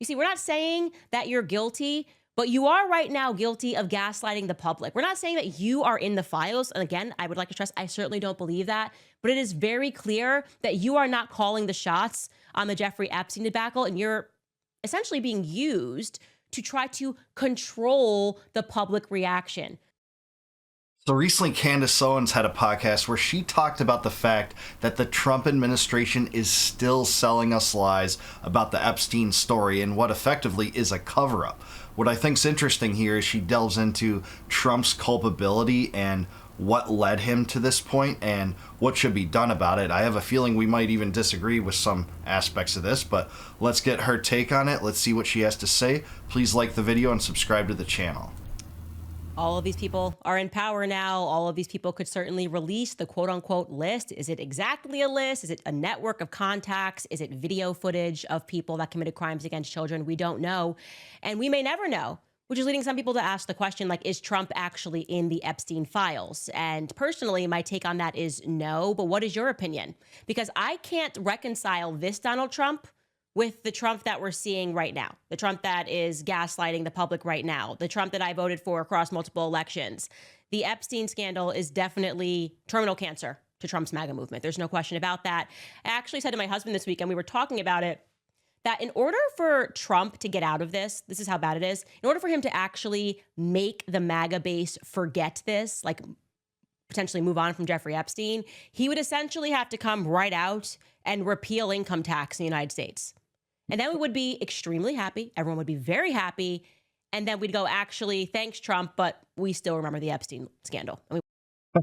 You see, we're not saying that you're guilty, but you are right now guilty of gaslighting the public. We're not saying that you are in the files. And again, I would like to stress, I certainly don't believe that, but it is very clear that you are not calling the shots on the Jeffrey Epstein debacle, and you're essentially being used to try to control the public reaction. So recently, Candace Owens had a podcast where she talked about the fact that the Trump administration is still selling us lies about the Epstein story and what effectively is a cover-up. What I think's interesting here is she delves into Trump's culpability and what led him to this point and what should be done about it. I have a feeling we might even disagree with some aspects of this, but let's get her take on it. Let's see what she has to say. Please like the video and subscribe to the channel. All of these people are in power now. All of these people could certainly release the quote unquote list. Is it exactly a list? Is it a network of contacts? Is it video footage of people that committed crimes against children? We don't know. And we may never know, which is leading some people to ask the question, like, is Trump actually in the Epstein files? And personally, my take on that is no. But what is your opinion? Because I can't reconcile this Donald Trump with the Trump that we're seeing right now, the Trump that is gaslighting the public right now, the Trump that I voted for across multiple elections. The Epstein scandal is definitely terminal cancer to Trump's MAGA movement. There's no question about that. I actually said to my husband this week, and we were talking about it, that in order for Trump to get out of this is how bad it is, in order for him to actually make the MAGA base forget this, like potentially move on from Jeffrey Epstein, he would essentially have to come right out and repeal income tax in the United States. And then we would be extremely happy. Everyone would be very happy. And then we'd go, actually, thanks, Trump, but we still remember the Epstein scandal.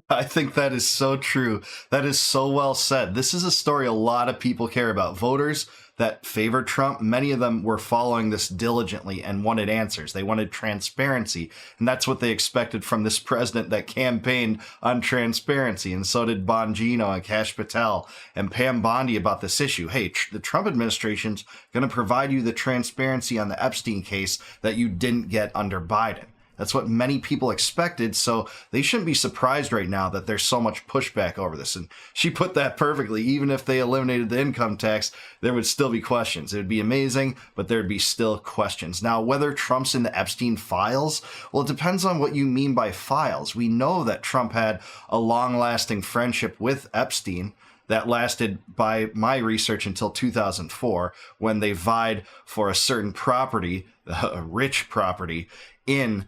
I think that is so true. That is so well said. This is a story a lot of people care about. Voters that favored Trump, many of them were following this diligently and wanted answers. They wanted transparency. And that's what they expected from this president that campaigned on transparency. And so did Bongino and Kash Patel and Pam Bondi about this issue. Hey, the Trump administration's going to provide you the transparency on the Epstein case that you didn't get under Biden. That's what many people expected, so they shouldn't be surprised right now that there's so much pushback over this. And she put that perfectly. Even if they eliminated the income tax, there would still be questions. It would be amazing, but there'd be still questions. Now, whether Trump's in the Epstein files, well, it depends on what you mean by files. We know that Trump had a long-lasting friendship with Epstein that lasted, by my research, until 2004, when they vied for a certain property, a rich property, in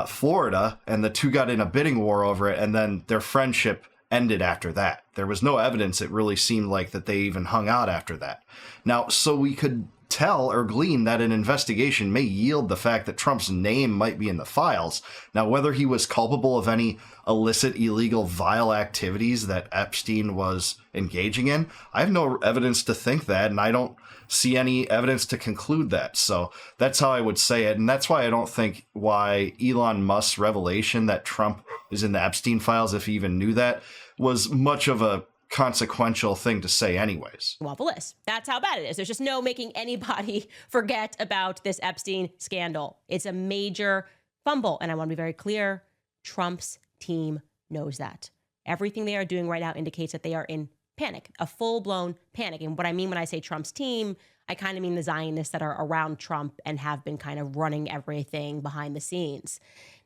Florida, and the two got in a bidding war over it, and then their friendship ended after that. There was no evidence. It really seemed like that they even hung out after that. Now, so we could tell or glean that an investigation may yield the fact that Trump's name might be in the files. Now, whether he was culpable of any illicit, illegal, vile activities that Epstein was engaging in, I have no evidence to think that, and I don't see any evidence to conclude that. So that's how I would say it. And that's why I don't think why Elon Musk's revelation that Trump is in the Epstein files, if he even knew that, was much of a consequential thing to say anyways. Well, the list. That's how bad it is. There's just no making anybody forget about this Epstein scandal. It's a major fumble. And I want to be very clear, Trump's team knows that. Everything they are doing right now indicates that they are in panic, a full-blown panic. And what I mean when I say Trump's team, I kind of mean the Zionists that are around Trump and have been kind of running everything behind the scenes.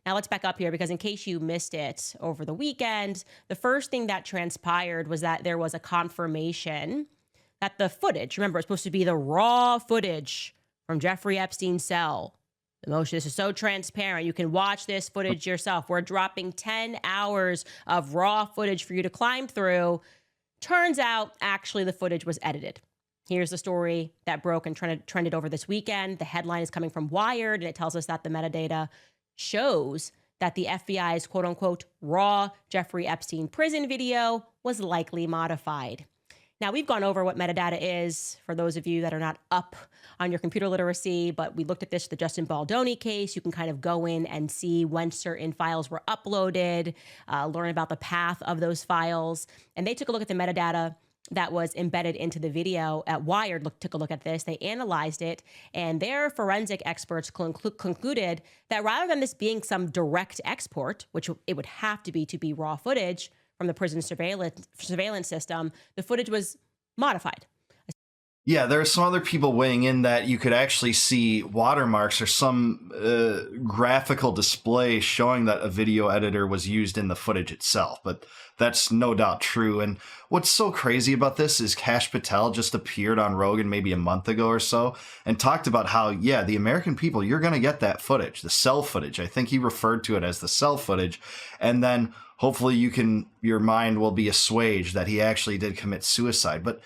Now let's back up here, because in case you missed it over the weekend, the first thing that transpired was that there was a confirmation that the footage, remember, it's supposed to be the raw footage from Jeffrey Epstein's cell. This is so transparent. You can watch this footage yourself. We're dropping 10 hours of raw footage for you to climb through. Turns out, actually, the footage was edited. Here's the story that broke and trended over this weekend. The headline is coming from Wired, and it tells us that the metadata shows that the FBI's quote-unquote raw Jeffrey Epstein prison video was likely modified. Now, we've gone over what metadata is for those of you that are not up on your computer literacy, but we looked at this, the Justin Baldoni case. You can kind of go in and see when certain files were uploaded, learn about the path of those files. And they took a look at the metadata that was embedded into the video. At Wired took a look at this. They analyzed it, and their forensic experts concluded that rather than this being some direct export, which it would have to be raw footage from the prison surveillance system, the footage was modified. Yeah, there are some other people weighing in that you could actually see watermarks or some graphical display showing that a video editor was used in the footage itself. But that's no doubt true. And what's so crazy about this is Kash Patel just appeared on Rogan maybe a month ago or so and talked about how, yeah, the American people, you're going to get that footage, the cell footage. I think he referred to it as the cell footage. And then hopefully your mind will be assuaged that he actually did commit suicide. But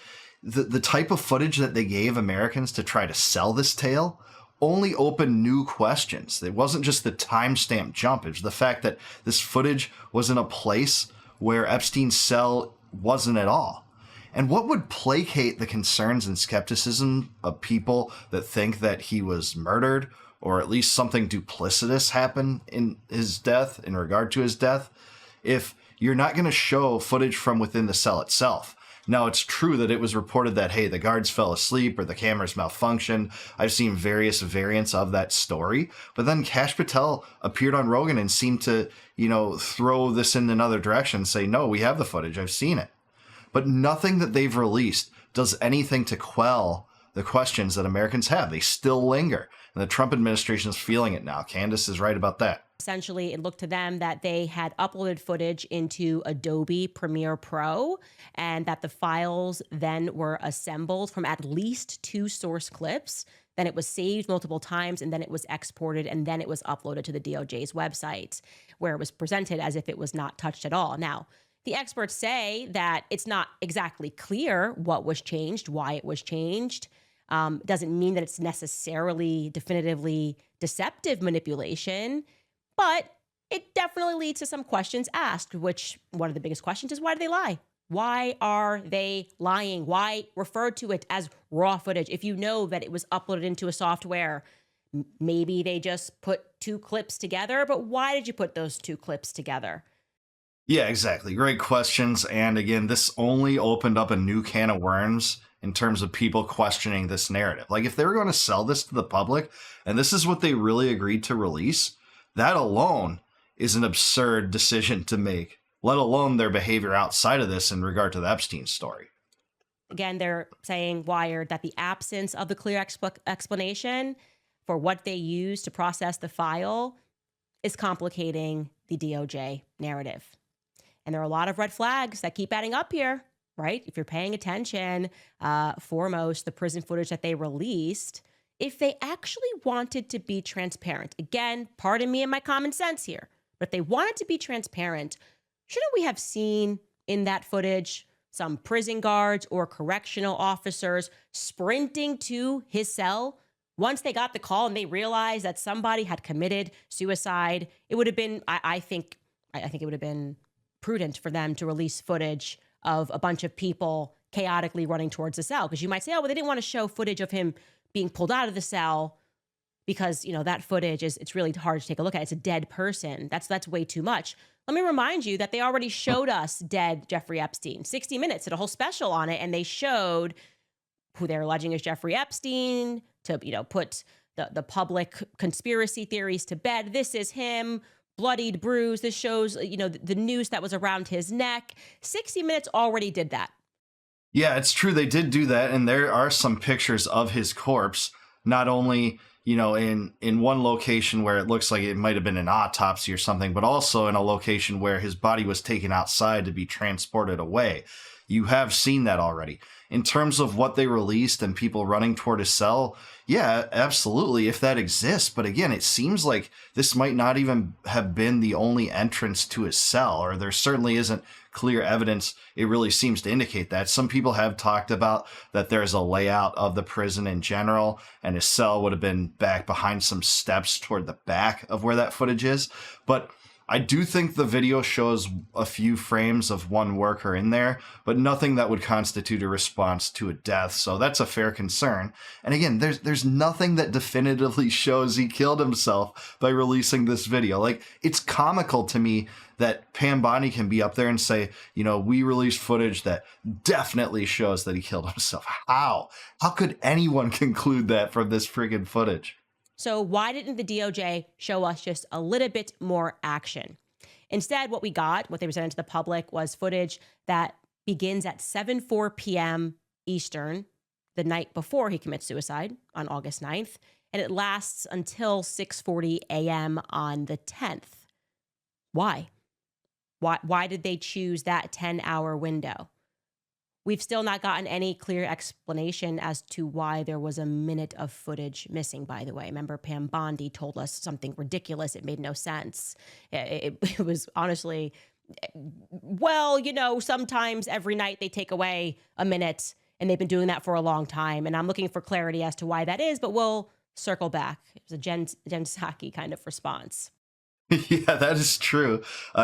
the type of footage that they gave Americans to try to sell this tale only opened new questions. It wasn't just the timestamp jump. It was the fact that this footage was in a place where Epstein's cell wasn't at all. And what would placate the concerns and skepticism of people that think that he was murdered, or at least something duplicitous happened in his death, in regard to his death, if you're not going to show footage from within the cell itself? Now, it's true that it was reported that, hey, the guards fell asleep or the cameras malfunctioned. I've seen various variants of that story. But then Kash Patel appeared on Rogan and seemed to, throw this in another direction, say, no, we have the footage. I've seen it. But nothing that they've released does anything to quell the questions that Americans have. They still linger. And the Trump administration is feeling it now. Candace is right about that. Essentially, it looked to them that they had uploaded footage into Adobe Premiere Pro and that the files then were assembled from at least 2 source clips. Then it was saved multiple times, and then it was exported, and then it was uploaded to the DOJ's website, where it was presented as if it was not touched at all. Now, the experts say that it's not exactly clear what was changed, why it was changed. Doesn't mean that it's necessarily definitively deceptive manipulation, but it definitely leads to some questions asked, which one of the biggest questions is, why do they lie? Why are they lying? Why refer to it as raw footage? If you know that it was uploaded into a software, maybe they just put 2 clips together, but why did you put those 2 clips together? Yeah, exactly. Great questions. And again, this only opened up a new can of worms in terms of people questioning this narrative. Like, if they were going to sell this to the public, and this is what they really agreed to release, that alone is an absurd decision to make, let alone their behavior outside of this in regard to the Epstein story. Again, they're saying, Wired, that the absence of the clear explanation for what they use to process the file is complicating the DOJ narrative. And there are a lot of red flags that keep adding up here, right? If you're paying attention, foremost, the prison footage that they released, if they actually wanted to be transparent, again, pardon me and my common sense here, but if they wanted to be transparent, shouldn't we have seen in that footage some prison guards or correctional officers sprinting to his cell once they got the call and they realized that somebody had committed suicide? It would have been, I think it would have been prudent for them to release footage of a bunch of people chaotically running towards the cell. Because you might say, oh, well, they didn't want to show footage of him being pulled out of the cell because, that footage it's really hard to take a look at. It's a dead person. That's way too much. Let me remind you that they already showed us dead Jeffrey Epstein. 60 Minutes did a whole special on it, and they showed who they're alleging is Jeffrey Epstein to, put the public conspiracy theories to bed. This is him, bloodied, bruised. This shows, the noose that was around his neck. 60 Minutes already did that. Yeah, it's true. They did do that. And there are some pictures of his corpse, not only, in one location where it looks like it might have been an autopsy or something, but also in a location where his body was taken outside to be transported away. You have seen that already. In terms of what they released and people running toward his cell, yeah, absolutely, if that exists. But again, it seems like this might not even have been the only entrance to his cell, or there certainly isn't clear evidence. It really seems to indicate that. Some people have talked about that there's a layout of the prison in general, and his cell would have been back behind some steps toward the back of where that footage is. But I do think the video shows a few frames of one worker in there, but nothing that would constitute a response to a death. So that's a fair concern. And again, there's nothing that definitively shows he killed himself by releasing this video. Like, it's comical to me that Pam Bondi can be up there and say, we released footage that definitely shows that he killed himself. How? How could anyone conclude that from this friggin' footage? So why didn't the DOJ show us just a little bit more action? Instead, what they presented to the public was footage that begins at 7:04 p.m. Eastern, the night before he commits suicide on August 9th, and it lasts until 6:40 a.m. on the 10th. Why? Why did they choose that 10-hour window? We've still not gotten any clear explanation as to why there was a minute of footage missing, by the way. Remember, Pam Bondi told us something ridiculous. It made no sense. It was honestly, well, sometimes every night they take away a minute, and they've been doing that for a long time. And I'm looking for clarity as to why that is, but we'll circle back. It was a Jen Psaki kind of response. Yeah, that is true.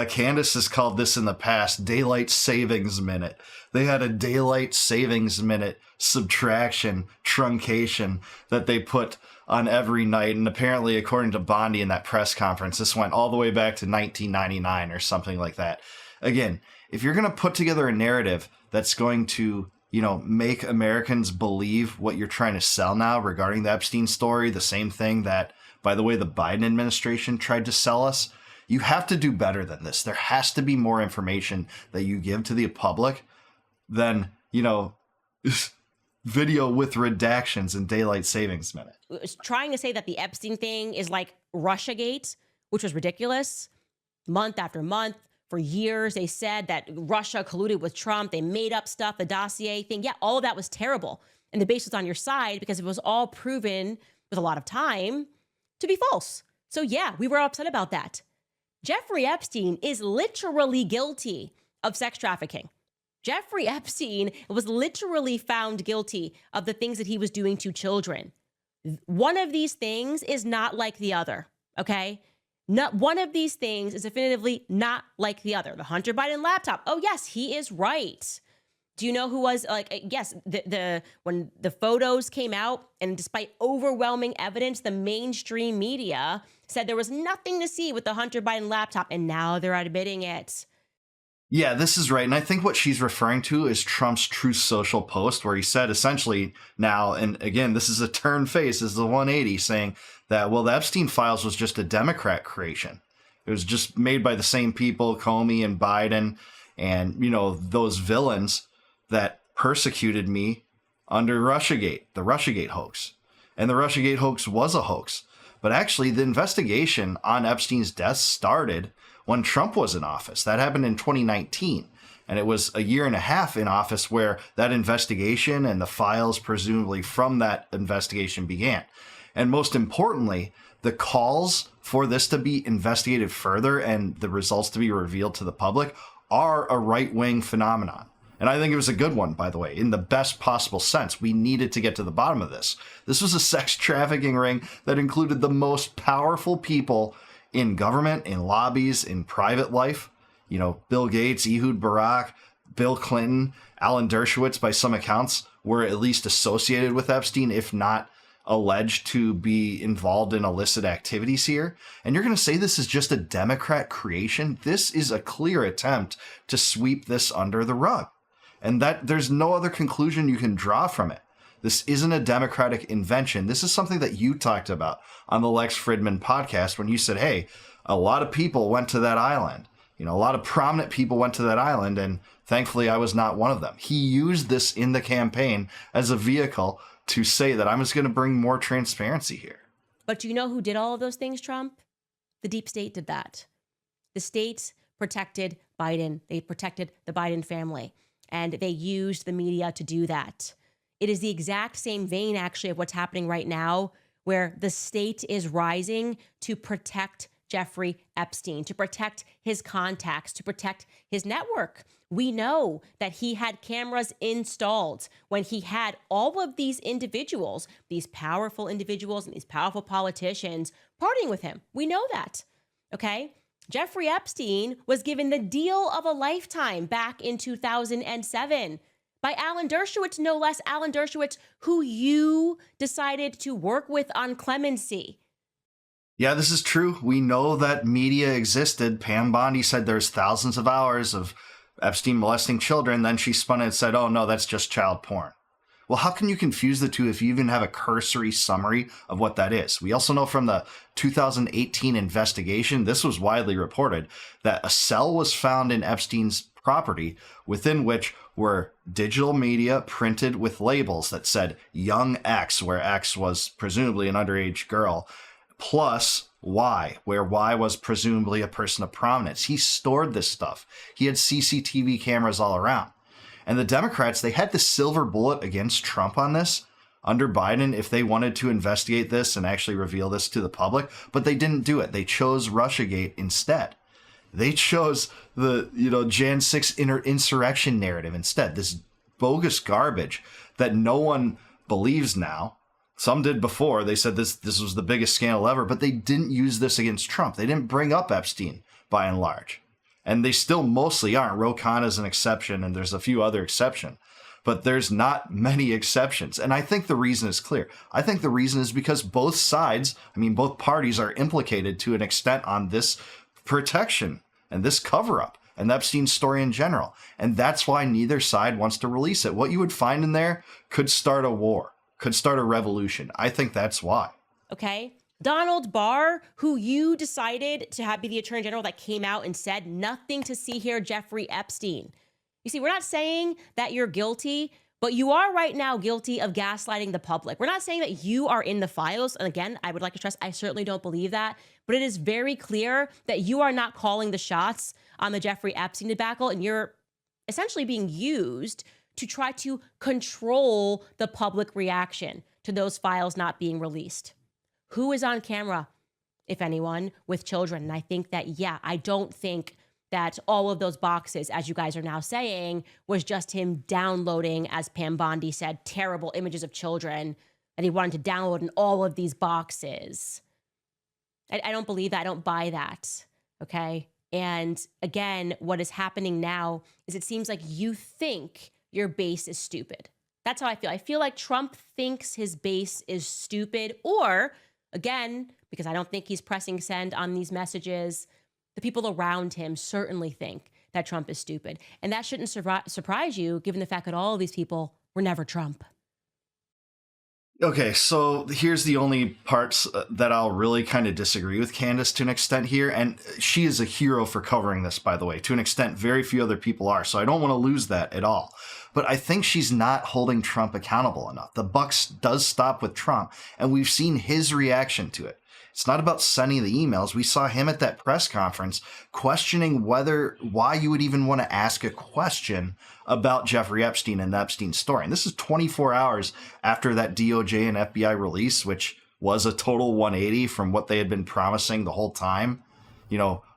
Candace has called this in the past daylight savings minute. They had a daylight savings minute subtraction, truncation that they put on every night. And apparently, according to Bondi in that press conference, this went all the way back to 1999 or something like that. Again, if you're going to put together a narrative that's going to, make Americans believe what you're trying to sell now regarding the Epstein story, the same thing that, by the way, the Biden administration tried to sell us, you have to do better than this. There has to be more information that you give to the public than, video with redactions and daylight savings minute. Trying to say that the Epstein thing is like Russiagate, which was ridiculous. Month after month, for years, they said that Russia colluded with Trump. They made up stuff, the dossier thing. Yeah, all of that was terrible. And the base was on your side because it was all proven with a lot of time to be false. So yeah, we were upset about that. Jeffrey Epstein is literally guilty of sex trafficking. Jeffrey Epstein was literally found guilty of the things that he was doing to children. One of these things is not like the other, okay? Not one of these things is definitively not like the other. The Hunter Biden laptop. Oh yes, he is right. Do you know who was yes, when the photos came out, and despite overwhelming evidence, the mainstream media said there was nothing to see with the Hunter Biden laptop, and now they're admitting it. Yeah, this is right. And I think what she's referring to is Trump's Truth Social post, where he said essentially now, and again, this is a turn face, this is the 180, saying that, well, the Epstein files was just a Democrat creation. It was just made by the same people, Comey and Biden, and, those villains that persecuted me under Russiagate, the Russiagate hoax. And the Russiagate hoax was a hoax. But actually, the investigation on Epstein's death started when Trump was in office. That happened in 2019. And it was a year and a half in office where that investigation and the files presumably from that investigation began. And most importantly, the calls for this to be investigated further and the results to be revealed to the public are a right-wing phenomenon. And I think it was a good one, by the way, in the best possible sense. We needed to get to the bottom of this. This was a sex trafficking ring that included the most powerful people in government, in lobbies, in private life. Bill Gates, Ehud Barak, Bill Clinton, Alan Dershowitz, by some accounts, were at least associated with Epstein, if not alleged to be involved in illicit activities here. And you're going to say this is just a Democrat creation? This is a clear attempt to sweep this under the rug. And that there's no other conclusion you can draw from it. This isn't a Democratic invention. This is something that you talked about on the Lex Fridman podcast when you said, hey, a lot of people went to that island. A lot of prominent people went to that island, and thankfully I was not one of them. He used this in the campaign as a vehicle to say that I'm just going to bring more transparency here. But do you know who did all of those things, Trump? The deep state did that. The state protected Biden. They protected the Biden family. And they used the media to do that. It is the exact same vein, actually, of what's happening right now, where the state is rising to protect Jeffrey Epstein, to protect his contacts, to protect his network. We know that he had cameras installed when he had all of these individuals, these powerful individuals and these powerful politicians partying with him. We know that, okay? Jeffrey Epstein was given the deal of a lifetime back in 2007 by Alan Dershowitz, no less. Alan Dershowitz, who you decided to work with on clemency. Yeah, this is true. We know that media existed. Pam Bondi said there's thousands of hours of Epstein molesting children. Then she spun it and said, oh, no, that's just child porn. Well, how can you confuse the two if you even have a cursory summary of what that is? We also know from the 2018 investigation, this was widely reported, that a cell was found in Epstein's property within which were digital media printed with labels that said young X, where X was presumably an underage girl, plus Y, where Y was presumably a person of prominence. He stored this stuff. He had CCTV cameras all around. And the Democrats, they had the silver bullet against Trump on this under Biden if they wanted to investigate this and actually reveal this to the public, but they didn't do it. They chose Russiagate instead. They chose the, Jan 6 insurrection narrative instead, this bogus garbage that no one believes now. Some did before. They said this was the biggest scandal ever, but they didn't use this against Trump. They didn't bring up Epstein by and large. And they still mostly aren't. Ro Khanna is an exception, and there's a few other exceptions. But there's not many exceptions. And I think the reason is clear. I think the reason is because both sides, both parties are implicated to an extent on this protection and this cover-up and the Epstein story in general. And that's why neither side wants to release it. What you would find in there could start a war, could start a revolution. I think that's why. Okay. Donald Barr, who you decided to have be the attorney general, that came out and said nothing to see here, Jeffrey Epstein. You see, we're not saying that you're guilty, but you are right now guilty of gaslighting the public. We're not saying that you are in the files. And again, I would like to stress, I certainly don't believe that, but it is very clear that you are not calling the shots on the Jeffrey Epstein debacle, and you're essentially being used to try to control the public reaction to those files not being released. Who is on camera, if anyone, with children? And I think that, I don't think that all of those boxes, as you guys are now saying, was just him downloading, as Pam Bondi said, terrible images of children that he wanted to download in all of these boxes. I don't believe that. I don't buy that. Okay. And again, what is happening now is it seems like you think your base is stupid. That's how I feel. I feel like Trump thinks his base is stupid, or again, because I don't think he's pressing send on these messages, the people around him certainly think that Trump is stupid. And that shouldn't surprise you, given the fact that all of these people were never Trump. Okay, so here's the only parts that I'll really kind of disagree with Candace to an extent here. And she is a hero for covering this, by the way. To an extent, very few other people are. So I don't want to lose that at all. But I think she's not holding Trump accountable enough. The buck does stop with Trump, and we've seen his reaction to it. It's not about sending the emails. We saw him at that press conference questioning why you would even want to ask a question about Jeffrey Epstein and the Epstein story. And this is 24 hours after that DOJ and FBI release, which was a total 180 from what they had been promising the whole time.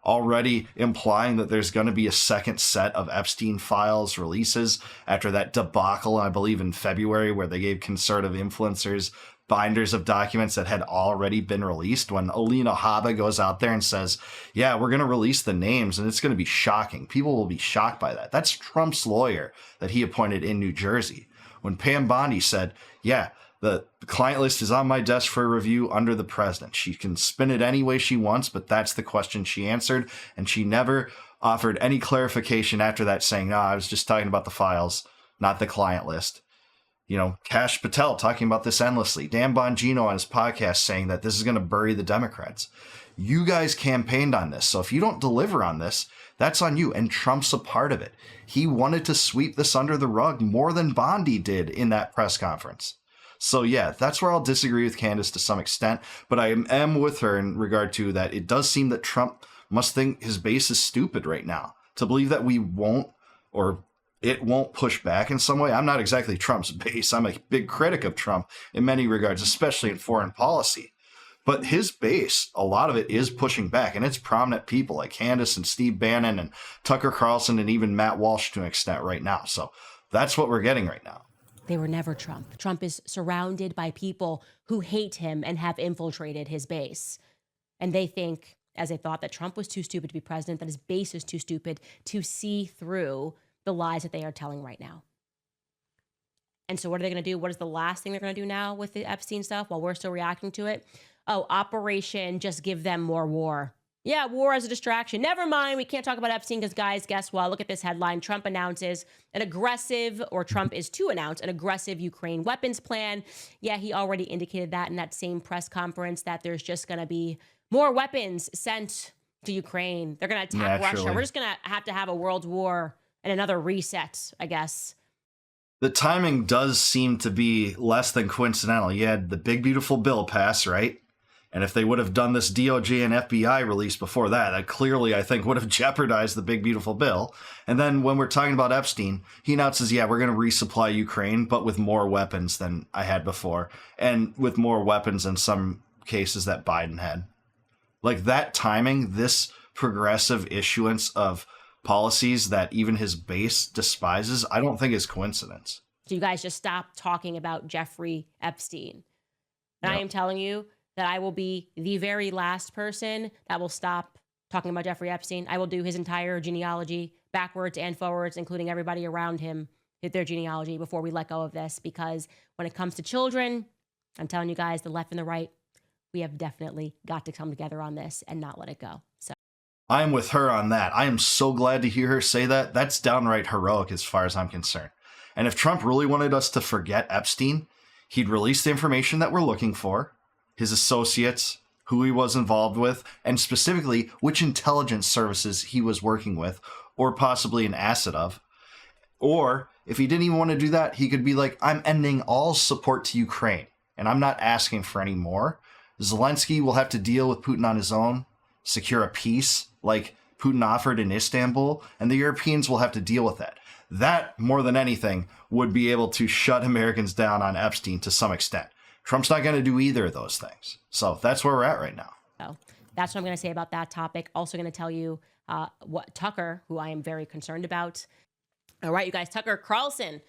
Already implying that there's going to be a second set of Epstein files releases after that debacle, I believe in February, where they gave conservative influencers binders of documents that had already been released, when Alina Habba goes out there and says, we're going to release the names and it's going to be shocking. People will be shocked by that. That's Trump's lawyer that he appointed in New Jersey. When Pam Bondi said, the client list is on my desk for review under the president. She can spin it any way she wants, but that's the question she answered. And she never offered any clarification after that, saying, no, I was just talking about the files, not the client list. Kash Patel talking about this endlessly. Dan Bongino on his podcast saying that this is going to bury the Democrats. You guys campaigned on this. So if you don't deliver on this, that's on you. And Trump's a part of it. He wanted to sweep this under the rug more than Bondi did in that press conference. So that's where I'll disagree with Candace to some extent. But I am with her in regard to that. It does seem that Trump must think his base is stupid right now to believe that we won't, or it won't push back in some way. I'm not exactly Trump's base. I'm a big critic of Trump in many regards, especially in foreign policy. But his base, a lot of it is pushing back, and it's prominent people like Candace and Steve Bannon and Tucker Carlson and even Matt Walsh to an extent right now. So that's what we're getting right now. They were never Trump. Trump is surrounded by people who hate him and have infiltrated his base. And they think, as they thought, that Trump was too stupid to be president, that his base is too stupid to see through the lies that they are telling right now. And so what are they going to do? What is the last thing they're going to do now with the Epstein stuff while we're still reacting to it? Oh, Operation Just Give Them More War. Yeah, war as a distraction. Never mind. We can't talk about Epstein because, guys, guess what? Look at this headline. Trump announces an aggressive, or Trump is to announce an aggressive Ukraine weapons plan. Yeah, he already indicated that in that same press conference, that there's just going to be more weapons sent to Ukraine. They're going to attack Russia. We're just going to have a world war and another reset, I guess. The timing does seem to be less than coincidental. You had the big, beautiful bill pass, right? And if they would have done this DOJ and FBI release before that, that clearly, I think, would have jeopardized the big, beautiful bill. And then when we're talking about Epstein, he announces, yeah, we're going to resupply Ukraine, but with more weapons than I had before. And with more weapons in some cases that Biden had. Like that timing, this progressive issuance of policies that even his base despises, I don't think is coincidence. So you guys just stop talking about Jeffrey Epstein. And Yep. I am telling you that I will be the very last person that will stop talking about Jeffrey Epstein. I will do his entire genealogy backwards and forwards, including everybody around him, hit their genealogy before we let go of this. Because when it comes to children, I'm telling you guys, the left and the right, we have definitely got to come together on this and not let it go. So I'm with her on that. I am so glad to hear her say that. That's downright heroic as far as I'm concerned. And if Trump really wanted us to forget Epstein, he'd release the information that we're looking for, his associates, who he was involved with, and specifically which intelligence services he was working with or possibly an asset of. Or if he didn't even want to do that, he could be like, I'm ending all support to Ukraine and I'm not asking for any more. Zelensky will have to deal with Putin on his own, secure a peace like Putin offered in Istanbul, and the Europeans will have to deal with that. That, more than anything, would be able to shut Americans down on Epstein to some extent. Trump's not going to do either of those things. So that's where we're at right now. So that's what I'm going to say about that topic. Also going to tell you what Tucker, who I am very concerned about. All right, you guys, Tucker Carlson.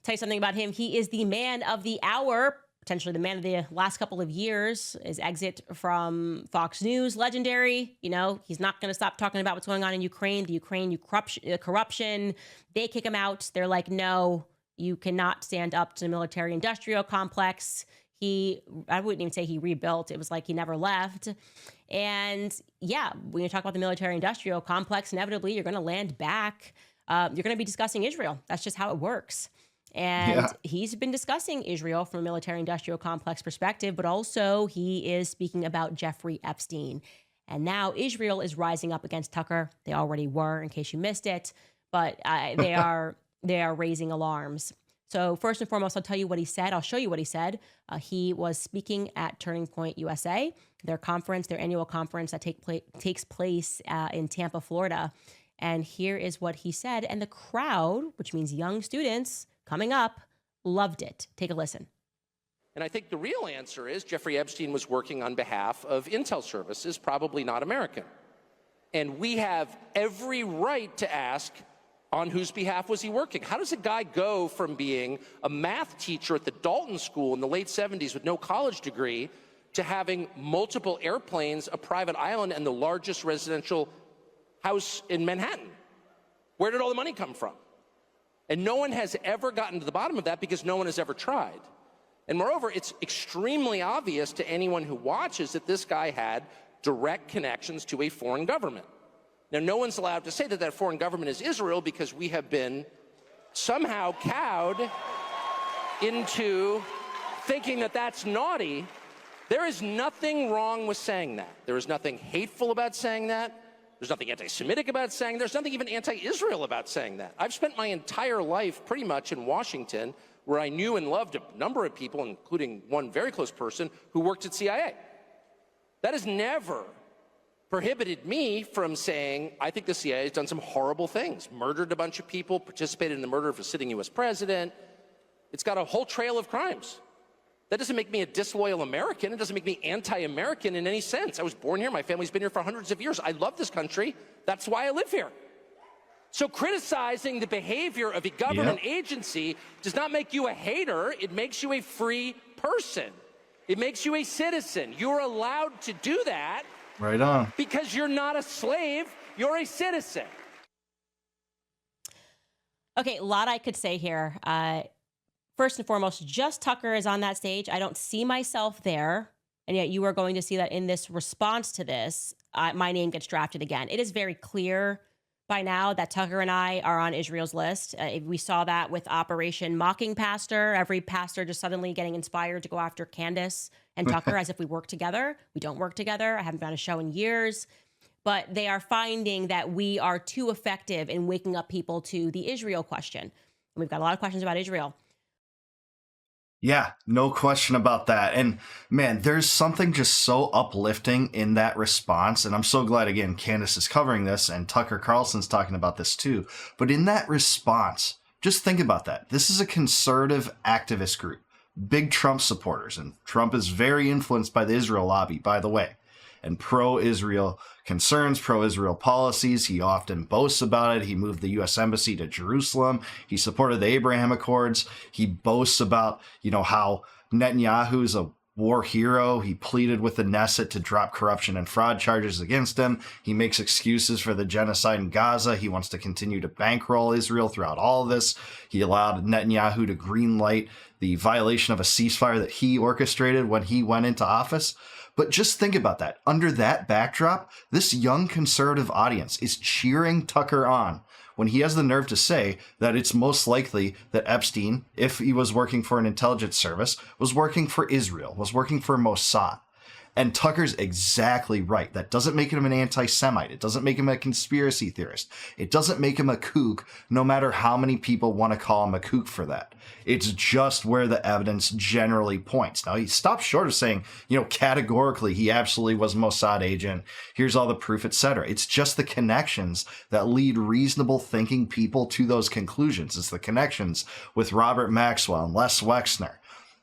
Tell you something about him. He is the man of the hour, potentially the man of the last couple of years. His exit from Fox News, legendary. You know, he's not going to stop talking about what's going on in Ukraine, the Ukraine corruption. They kick him out. They're like, no, you cannot stand up to the military-industrial complex. I wouldn't even say he rebuilt. It was like he never left. And yeah, when you talk about the military-industrial complex, inevitably you're going to land back. You're going to be discussing Israel. That's just how it works. And he's been discussing Israel from a military-industrial complex perspective, but also he is speaking about Jeffrey Epstein. And now Israel is rising up against Tucker. They already were, in case you missed it, but they are raising alarms. So first and foremost, I'll tell you what he said. I'll show you what he said. He was speaking at Turning Point USA, their annual conference that takes place in Tampa, Florida. And here is what he said. And the crowd, which means young students coming up, loved it. Take a listen. And I think the real answer is Jeffrey Epstein was working on behalf of intel services, probably not American. And we have every right to ask, on whose behalf was he working? How does a guy go from being a math teacher at the Dalton School in the late 70s with no college degree to having multiple airplanes, a private island, and the largest residential house in Manhattan? Where did all the money come from? And no one has ever gotten to the bottom of that because no one has ever tried. And moreover, it's extremely obvious to anyone who watches that this guy had direct connections to a foreign government. Now, no one's allowed to say that that foreign government is Israel because we have been somehow cowed into thinking that that's naughty. There is nothing wrong with saying that. There is nothing hateful about saying that. There's nothing anti-Semitic about saying that. There's nothing even anti-Israel about saying that. I've spent my entire life pretty much in Washington, where I knew and loved a number of people, including one very close person who worked at CIA. That has never prohibited me from saying, I think the CIA has done some horrible things, murdered a bunch of people, participated in the murder of a sitting US president. It's got a whole trail of crimes. That doesn't make me a disloyal American. It doesn't make me anti-American in any sense. I was born here. My family's been here for hundreds of years. I love this country. That's why I live here. So criticizing the behavior of a government agency does not make you a hater. It makes you a free person. It makes you a citizen. You're allowed to do that. Right on. Because you're not a slave. You're a citizen. Okay, a lot I could say here. First and foremost, just Tucker is on that stage. I don't see myself there. And yet you are going to see that in this response to this, my name gets drafted again. It is very clear by now that Tucker and I are on Israel's list. We saw that with Operation Mocking Pastor. Every pastor just suddenly getting inspired to go after Candace and Tucker as if we work together. We don't work together. I haven't done a show in years. but they are finding that we are too effective in waking up people to the Israel question. And we've got a lot of questions about Israel. Yeah, no question about that. And man, there's something just so uplifting in that response. And I'm so glad, again, Candace is covering this and Tucker Carlson's talking about this too. But in that response, just think about that. This is a conservative activist group, big Trump supporters. And Trump is very influenced by the Israel lobby, by the way, and pro-Israel concerns, pro-Israel policies. He often boasts about it. He moved the U.S. Embassy to Jerusalem. He supported the Abraham Accords. He boasts about, how Netanyahu is a war hero. He pleaded with the Knesset to drop corruption and fraud charges against him. He makes excuses for the genocide in Gaza. He wants to continue to bankroll Israel throughout all of this. He allowed Netanyahu to greenlight the violation of a ceasefire that he orchestrated when he went into office. But just think about that. Under that backdrop, this young conservative audience is cheering Tucker on when he has the nerve to say that it's most likely that Epstein, if he was working for an intelligence service, was working for Israel, was working for Mossad. And Tucker's exactly right. That doesn't make him an anti-Semite. It doesn't make him a conspiracy theorist. It doesn't make him a kook, no matter how many people want to call him a kook for that. It's just where the evidence generally points. Now, he stops short of saying, categorically, he absolutely was a Mossad agent. Here's all the proof, etc. It's just the connections that lead reasonable thinking people to those conclusions. It's the connections with Robert Maxwell and Les Wexner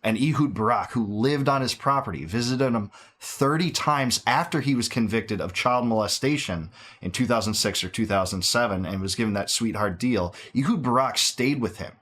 and Ehud Barak, who lived on his property, visited him 30 times after he was convicted of child molestation in 2006 or 2007 and was given that sweetheart deal. Ehud Barak stayed with him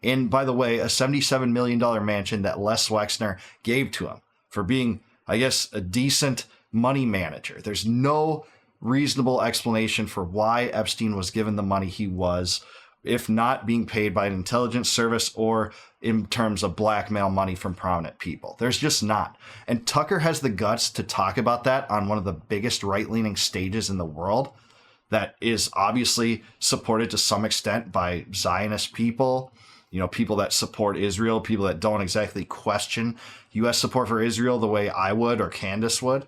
in, by the way, a $77 million mansion that Les Wexner gave to him for being, I guess, a decent money manager. There's no reasonable explanation for why Epstein was given the money he was, if not being paid by an intelligence service or in terms of blackmail money from prominent people. There's just not. And Tucker has the guts to talk about that on one of the biggest right-leaning stages in the world that is obviously supported to some extent by Zionist people, people that support Israel, people that don't exactly question U.S. support for Israel the way I would or Candace would.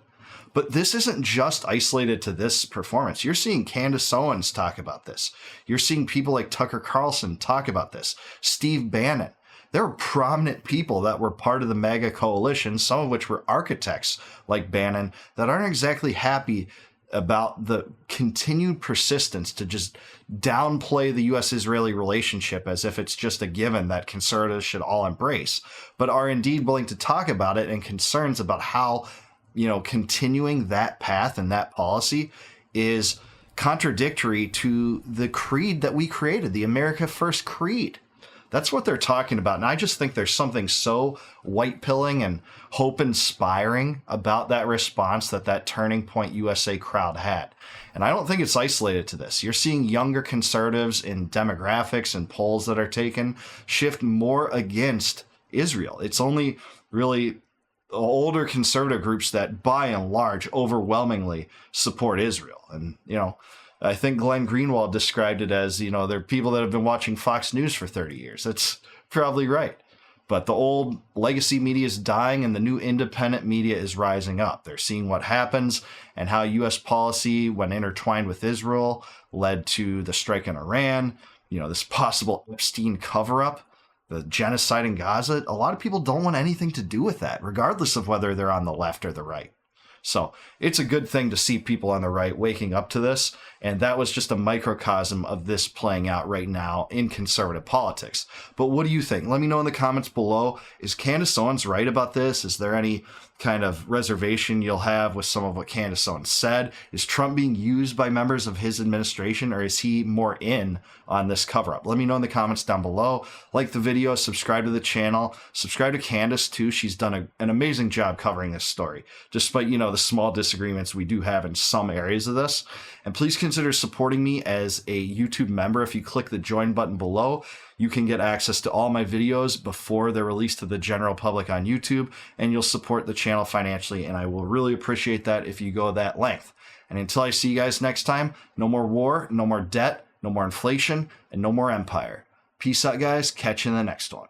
But this isn't just isolated to this performance. You're seeing Candace Owens talk about this. You're seeing people like Tucker Carlson talk about this. Steve Bannon. There are prominent people that were part of the MAGA coalition, some of which were architects like Bannon, that aren't exactly happy about the continued persistence to just downplay the U.S.-Israeli relationship as if it's just a given that conservatives should all embrace, but are indeed willing to talk about it and concerns about how continuing that path and that policy is contradictory to the creed that we created, the America First creed. That's what they're talking about. And I just think there's something so white-pilling and hope-inspiring about that response that Turning Point USA crowd had. And I don't think it's isolated to this. You're seeing younger conservatives in demographics and polls that are taken shift more against Israel. It's only really older conservative groups that, by and large, overwhelmingly support Israel. And, I think Glenn Greenwald described it as, they're people that have been watching Fox News for 30 years. That's probably right. But the old legacy media is dying and the new independent media is rising up. They're seeing what happens and how U.S. policy, when intertwined with Israel, led to the strike in Iran, this possible Epstein cover-up, the genocide in Gaza. A lot of people don't want anything to do with that, regardless of whether they're on the left or the right. So it's a good thing to see people on the right waking up to this. And that was just a microcosm of this playing out right now in conservative politics. But what do you think? Let me know in the comments below. Is Candace Owens right about this? Is there any kind of reservation you'll have with some of what Candace Owens said? Is Trump being used by members of his administration, or is he more in on this cover-up? Let me know in the comments down below. Like the video, subscribe to the channel, subscribe to Candace too. She's done an amazing job covering this story, despite, the small disagreements we do have in some areas of this. And please consider supporting me as a YouTube member. If you click the join button below, you can get access to all my videos before they're released to the general public on YouTube, and you'll support the channel financially, and I will really appreciate that if you go that length. And until I see you guys next time, no more war, no more debt, no more inflation, and no more empire. Peace out, guys. Catch you in the next one.